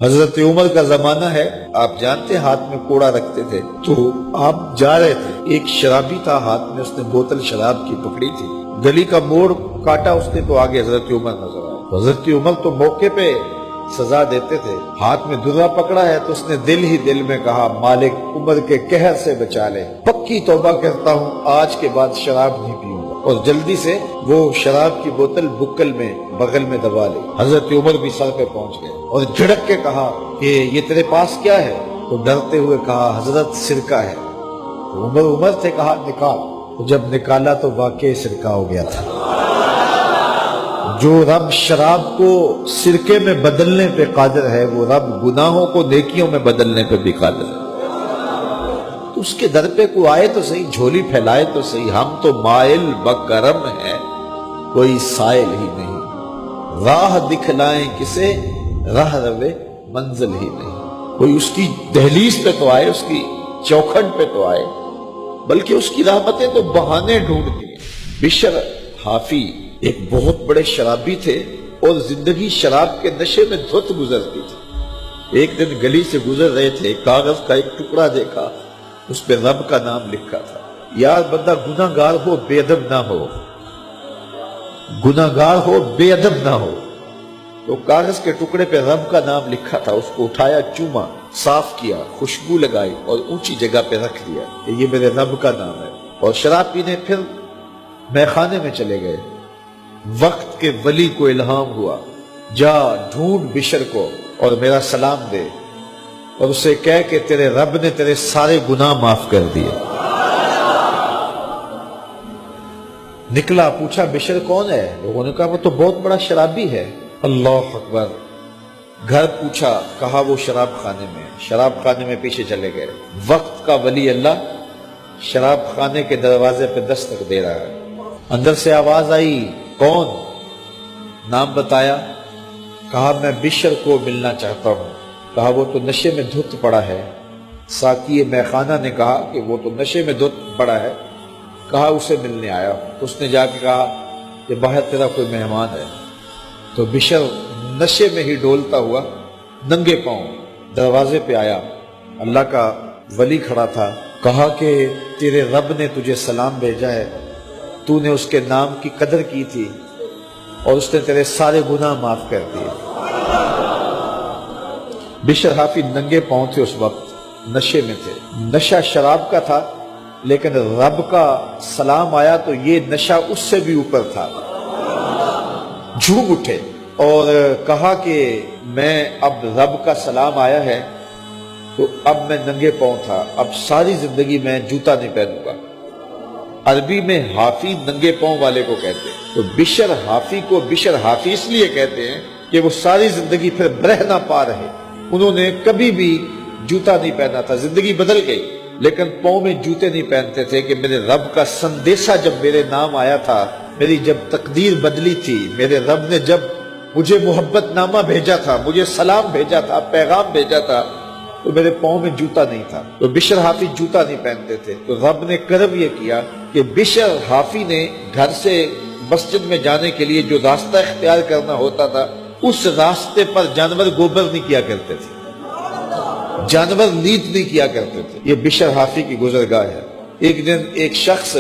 حضرت عمر کا زمانہ ہے، آپ جانتے ہاتھ میں کوڑا رکھتے تھے، تو آپ جا رہے تھے، ایک شرابی تھا، ہاتھ میں اس نے بوتل شراب کی پکڑی تھی، گلی کا موڑ کاٹا اس نے تو آگے حضرت عمر نظر آیا۔ حضرت عمر تو موقع پہ سزا دیتے تھے، ہاتھ میں درہ پکڑا ہے تو اس نے دل ہی دل میں کہا مالک عمر کے قہر سے بچا لے، پکی توبہ کرتا ہوں آج کے بعد شراب نہیں پیوں گا، اور جلدی سے وہ شراب کی بوتل بکل میں بغل میں دبا لی۔ حضرت عمر بھی سر پہ پہنچ گئے اور جھڑک کے کہا کہ یہ تیرے پاس کیا ہے؟ تو ڈرتے ہوئے کہا حضرت سرکہ ہے۔ تو عمر سے کہا نکال، تو جب نکالا تو واقعی سرکہ ہو گیا تھا۔ جو رب شراب کو سرکے میں بدلنے پہ قادر ہے، وہ رب گناہوں کو نیکیوں میں بدلنے پہ بھی قادر ہے۔ تو اس کے در پہ کوئی آئے تو صحیح، جھولی پھیلائے تو صحیح، ہم تو مائل بکرم ہیں، کوئی سائل ہی نہیں، راہ دکھلائیں کسے، راہ روے منزل ہی نہیں۔ کوئی اس کی دہلیز پہ تو آئے، اس کی چوکھٹ پہ تو آئے، بلکہ اس کی رحمتیں تو بہانے ڈھونڈتی ہیں۔ بشر حافی ایک بہت بڑے شرابی تھے اور زندگی شراب کے نشے میں دھت گزرتی تھی۔ ایک دن گلی سے گزر رہے تھے، کاغذ کا ایک ٹکڑا دیکھا، اس پہ رب کا نام لکھا تھا۔ یار بندہ گناہ گار ہو بے ادب نہ ہو، گناہ گار ہو بے ادب نہ ہو۔ تو کاغذ کے ٹکڑے پہ رب کا نام لکھا تھا، اس کو اٹھایا، چوما، صاف کیا، خوشبو لگائی اور اونچی جگہ پہ رکھ دیا کہ یہ میرے رب کا نام ہے، اور شراب پینے پھر میخانے میں چلے گئے۔ وقت کے ولی کو الہام ہوا، جا ڈھونڈ بشر کو اور میرا سلام دے اور اسے کہہ کہ تیرے رب نے تیرے سارے گناہ معاف کر دیے۔ نکلا، پوچھا بشر کون ہے؟ لوگوں نے کہا وہ تو بہت بڑا شرابی ہے۔ اللہ اکبر۔ گھر پوچھا، کہا وہ شراب خانے میں۔ شراب خانے میں پیچھے چلے گئے۔ وقت کا ولی اللہ شراب خانے کے دروازے پہ دستک دے رہا ہے۔ اندر سے آواز آئی، کون؟ نام بتایا، کہا میں بشر کو ملنا چاہتا ہوں۔ کہا وہ تو نشے میں دھت پڑا ہے۔ ساقی میخانہ نے کہا کہ وہ تو نشے میں دھت پڑا ہے، کہا اسے ملنے آیا۔ اس نے جا کے کہا کہ باہر تیرا کوئی مہمان ہے۔ تو بشر نشے میں ہی ڈولتا ہوا ننگے پاؤں دروازے پہ آیا۔ اللہ کا ولی کھڑا تھا، کہا کہ تیرے رب نے تجھے سلام بھیجا ہے، تو نے اس کے نام کی قدر کی تھی اور اس نے تیرے سارے گناہ معاف کر دیے۔ بشر حافی ننگے پاؤں تھے، اس وقت نشے میں تھے۔ نشہ شراب کا تھا، لیکن رب کا سلام آیا تو یہ نشہ اس سے بھی اوپر تھا۔ جھوم اٹھے اور کہا کہ میں اب رب کا سلام آیا ہے تو اب میں ننگے پاؤں تھا، اب ساری زندگی میں جوتا نہیں پہنوں گا۔ عربی میں حافی ننگے پاؤں والے کو کہتے ہیں، تو بشر حافی کو بشر حافی اس لیے کہتے ہیں کہ وہ ساری زندگی پھر برہنہ پا رہے، انہوں نے کبھی بھی جوتا نہیں پہنا تھا، زندگی بدل گئی لیکن پاؤں میں جوتے نہیں پہنتے تھے کہ میرے رب کا سندیشہ جب میرے نام آیا تھا، میری جب تقدیر بدلی تھی، میرے رب نے جب مجھے محبت نامہ بھیجا تھا، مجھے سلام بھیجا تھا، پیغام بھیجا تھا، تو میرے پاؤں میں جوتا نہیں تھا۔ تو بشر حافی جوتا نہیں پہنتے تھے، تو رب نے کرم یہ کیا کہ بشر حافی نے گھر سے مسجد میں جانے کے لیے جو راستہ اختیار کرنا ہوتا تھا، اس راستے پر جانور گوبر نہیں کیا کرتے تھے، جانور لیت نہیں کیا کرتے تھے۔ یہ بشر حافی کی گزرگاہ ہے۔ ایک دن ایک شخص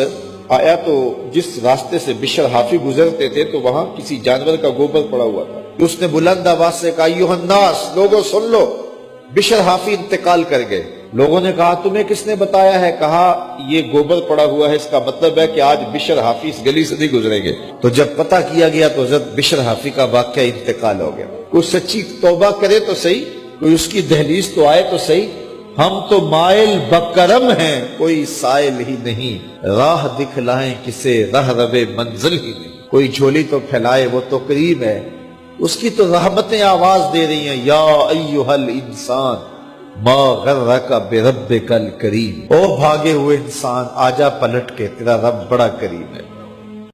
آیا تو جس راستے سے بشر حافی گزرتے تھے تو وہاں کسی جانور کا گوبر پڑا ہوا تھا۔ اس نے بلند آواز سے کہا، ایھا الناس، لوگوں سن لو، بشر حافی انتقال کر گئے۔ لوگوں نے کہا تمہیں کس نے بتایا ہے؟ کہا یہ گوبر پڑا ہوا ہے، اس کا مطلب ہے کہ آج بشر حافی اس گلی سے نہیں گزریں گے۔ تو جب پتہ کیا گیا تو حضرت بشر حافی کا واقعہ انتقال ہو گیا۔ کوئی سچی توبہ کرے تو صحیح، کوئی اس کی دہلیز تو آئے تو صحیح، ہم تو مائل بکرم ہیں، کوئی سائل ہی نہیں، راہ دکھلائیں کسے، راہ روے منزل ہی نہیں۔ کوئی جھولی تو پھیلائے، وہ تو کریم ہے، اس کی تو رحمتیں آواز دے رہی ہیں، یا ایھا الانسان ما غرک بربک الکریم، او بھاگے ہوئے انسان، آجا پلٹ کے، تیرا رب بڑا کریم ہے۔